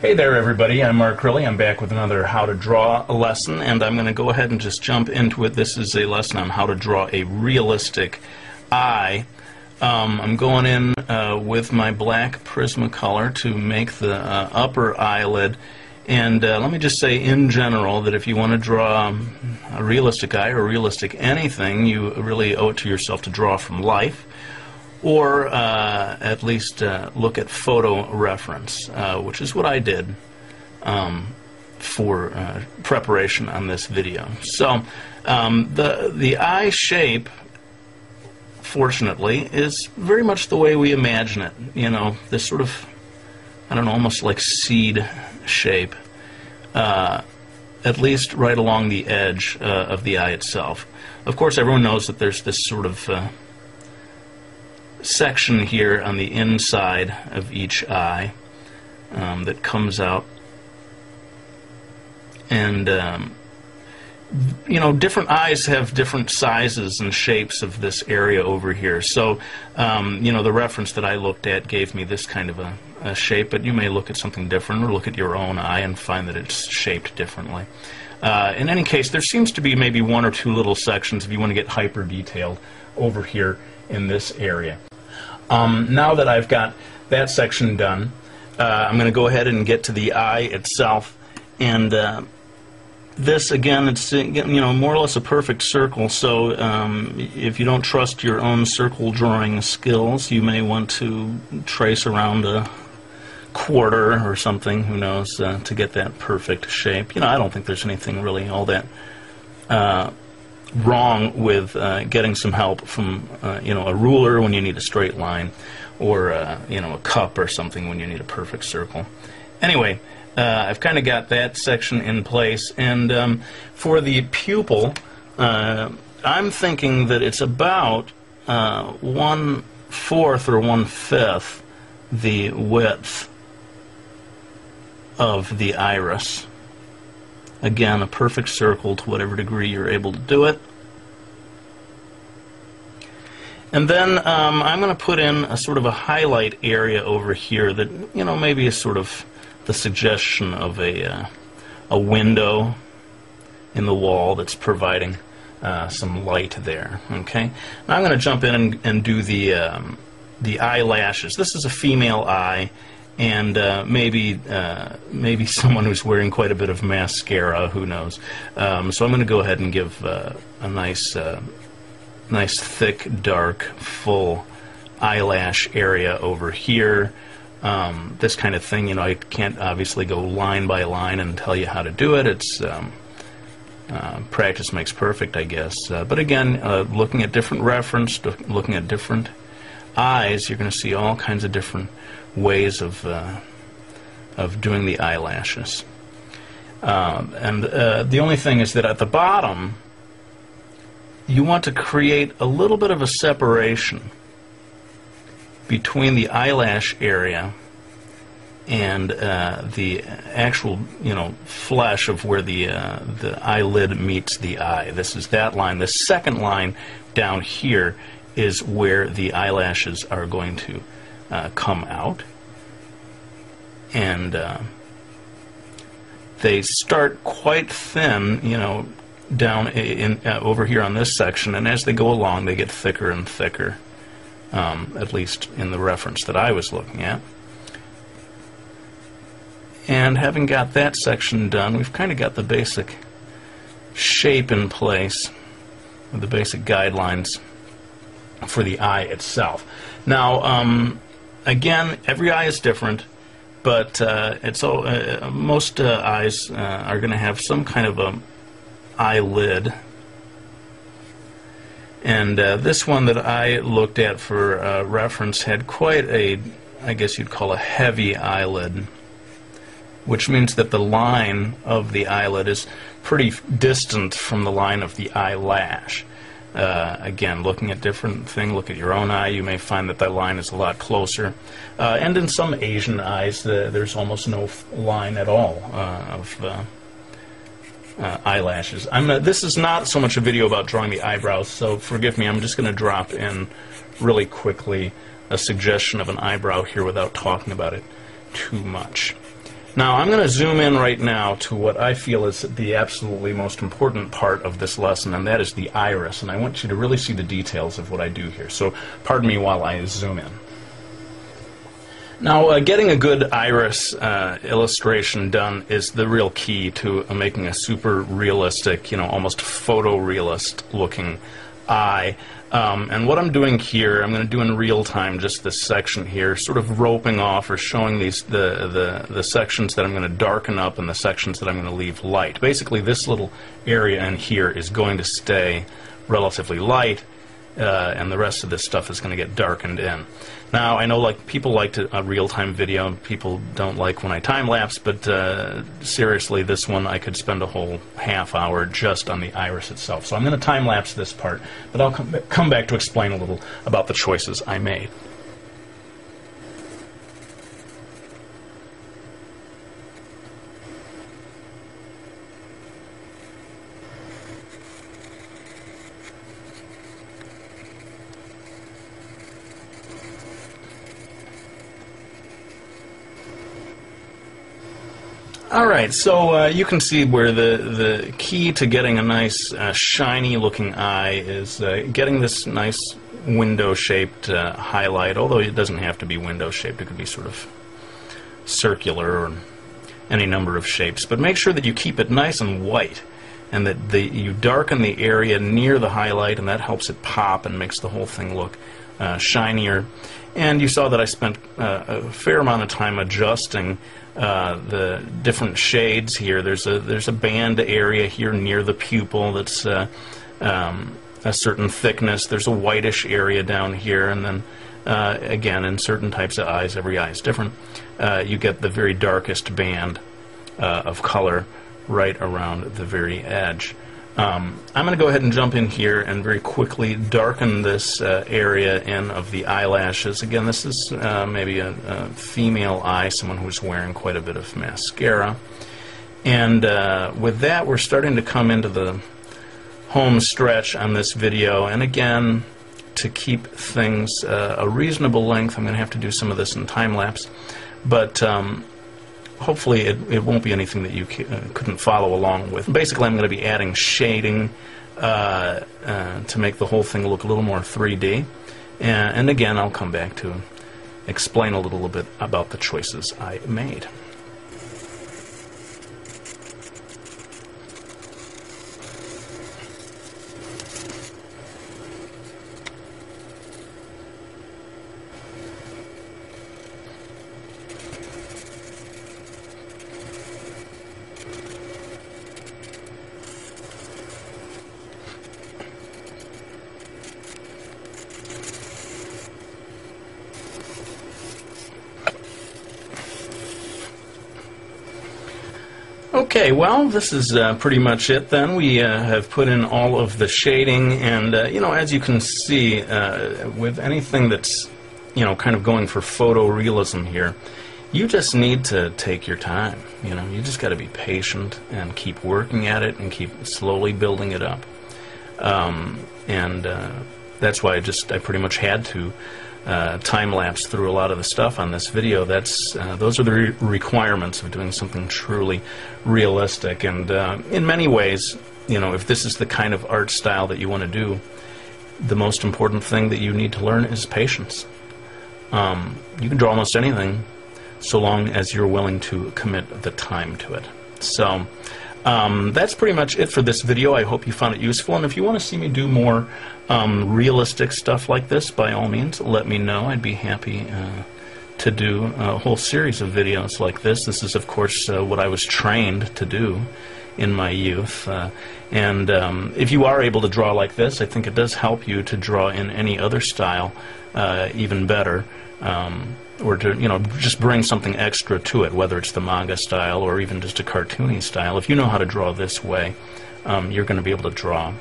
Hey there everybody, I'm Mark Curley. I'm back with another How to Draw a lesson, and I'm going to go ahead and just jump into it. This is a lesson on how to draw a realistic eye. I'm going in with my black Prismacolor to make the upper eyelid, and let me just say in general that if you want to draw a realistic eye or realistic anything, you really owe it to yourself to draw from life, or at least look at photo reference, which is what I did for preparation on this video. So the eye shape, fortunately, is very much the way we imagine it. You know, this sort of, I don't know, almost like seed shape, at least right along the edge of the eye itself. Of course, everyone knows that there's this sort of section here on the inside of each eye that comes out, and you know, different eyes have different sizes and shapes of this area over here. So you know, the reference that I looked at gave me this kind of a shape, but you may look at something different or look at your own eye and find that it's shaped differently. In any case, there seems to be maybe one or two little sections if you want to get hyper detailed over here in this area. Now that I've got that section done, I'm going to go ahead and get to the eye itself, and this, again, it's, you know, more or less a perfect circle. So if you don't trust your own circle drawing skills, you may want to trace around a quarter or something, who knows, to get that perfect shape. You know, I don't think there's anything really all that wrong with getting some help from you know, a ruler when you need a straight line, or you know, a cup or something when you need a perfect circle. Anyway, I've kind of got that section in place, and for the pupil, I'm thinking that it's about 1/4 or 1/5 the width of the iris. Again, a perfect circle to whatever degree you're able to do it. And then I'm going to put in a sort of a highlight area over here that, you know, maybe is sort of the suggestion of a window in the wall that's providing some light there. Okay. Now I'm going to jump in and do the eyelashes. This is a female eye, and maybe someone who's wearing quite a bit of mascara, who knows. So I'm going to go ahead and give a nice thick, dark, full eyelash area over here. This kind of thing, you know, I can't obviously go line by line and tell you how to do it. It's practice makes perfect, I guess. But again, looking at different reference, looking at different eyes, you're going to see all kinds of different ways of doing the eyelashes. And the only thing is that at the bottom, you want to create a little bit of a separation between the eyelash area and the actual, you know, flesh of where the eyelid meets the eye. This is that line. The second line down here is where the eyelashes are going to come out, and they start quite thin, you know, down over here on this section, and as they go along they get thicker and thicker, at least in the reference that I was looking at. And having got that section done, we've kind of got the basic shape in place with the basic guidelines for the eye itself. Now again, every eye is different, but most eyes are going to have some kind of a eyelid, and this one that I looked at for reference had quite a, I guess you'd call a heavy eyelid, which means that the line of the eyelid is pretty distant from the line of the eyelash. Again, looking at different things, look at your own eye, you may find that that line is a lot closer. And in some Asian eyes, there's almost no line at all of eyelashes. This is not so much a video about drawing the eyebrows, so forgive me, I'm just going to drop in really quickly a suggestion of an eyebrow here without talking about it too much. Now I'm going to zoom in right now to what I feel is the absolutely most important part of this lesson, and that is the iris. And I want you to really see the details of what I do here. So pardon me while I zoom in. Now, getting a good iris illustration done is the real key to making a super realistic, almost photorealist looking eye. And what I'm doing here, I'm going to do in real time just this section here, sort of roping off or showing the sections that I'm going to darken up and the sections that I'm going to leave light. Basically, this little area in here is going to stay relatively light, and the rest of this stuff is going to get darkened in. Now, I know people like a real-time video, and people don't like when I time-lapse, but seriously, this one I could spend a whole half hour just on the iris itself. So I'm going to time-lapse this part, but I'll come back to explain a little about the choices I made. Alright, so you can see where the key to getting a nice shiny looking eye is getting this nice window shaped highlight, although it doesn't have to be window shaped, it could be sort of circular or any number of shapes, but make sure that you keep it nice and white and that you darken the area near the highlight, and that helps it pop and makes the whole thing look shinier. And you saw that I spent a fair amount of time adjusting the different shades here. There's a band area here near the pupil that's a certain thickness. There's a whitish area down here, and then again, in certain types of eyes, every eye is different, you get the very darkest band of color right around the very edge. I'm going to go ahead and jump in here and very quickly darken this area in of the eyelashes. Again, this is maybe a female eye, someone who's wearing quite a bit of mascara. And with that, we're starting to come into the home stretch on this video. And again, to keep things a reasonable length, I'm going to have to do some of this in time-lapse. But hopefully it won't be anything that you couldn't follow along with. Basically, I'm going to be adding shading to make the whole thing look a little more 3D. And again, I'll come back to explain a little bit about the choices I made. Okay, well, this is pretty much it then. We have put in all of the shading, and as you can see, with anything that's kind of going for photorealism here, you just need to take your time. You just got to be patient and keep working at it and keep slowly building it up. And that's why I pretty much had to time-lapse through a lot of the stuff on this video. Those are the requirements of doing something truly realistic. And in many ways, if this is the kind of art style that you want to do, the most important thing that you need to learn is patience. You can draw almost anything so long as you're willing to commit the time to it. So that's pretty much it for this video. I hope you found it useful, and if you want to see me do more realistic stuff like this, by all means, let me know. I'd be happy to do a whole series of videos like this. This is, of course, what I was trained to do in my youth. And if you are able to draw like this, I think it does help you to draw in any other style even better. Or to just bring something extra to it, whether it's the manga style or even just a cartoony style. If you know how to draw this way, you're going to be able to draw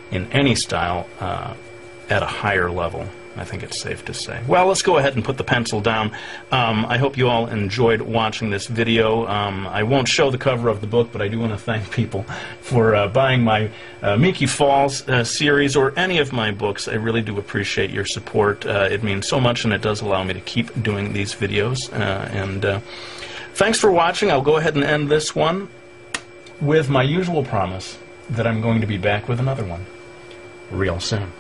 in any style at a higher level. I think it's safe to say. Well, let's go ahead and put the pencil down. I hope you all enjoyed watching this video. I won't show the cover of the book, but I do want to thank people for buying my Miki Falls series or any of my books. I really do appreciate your support. It means so much, and it does allow me to keep doing these videos. Thanks for watching. I'll go ahead and end this one with my usual promise that I'm going to be back with another one real soon.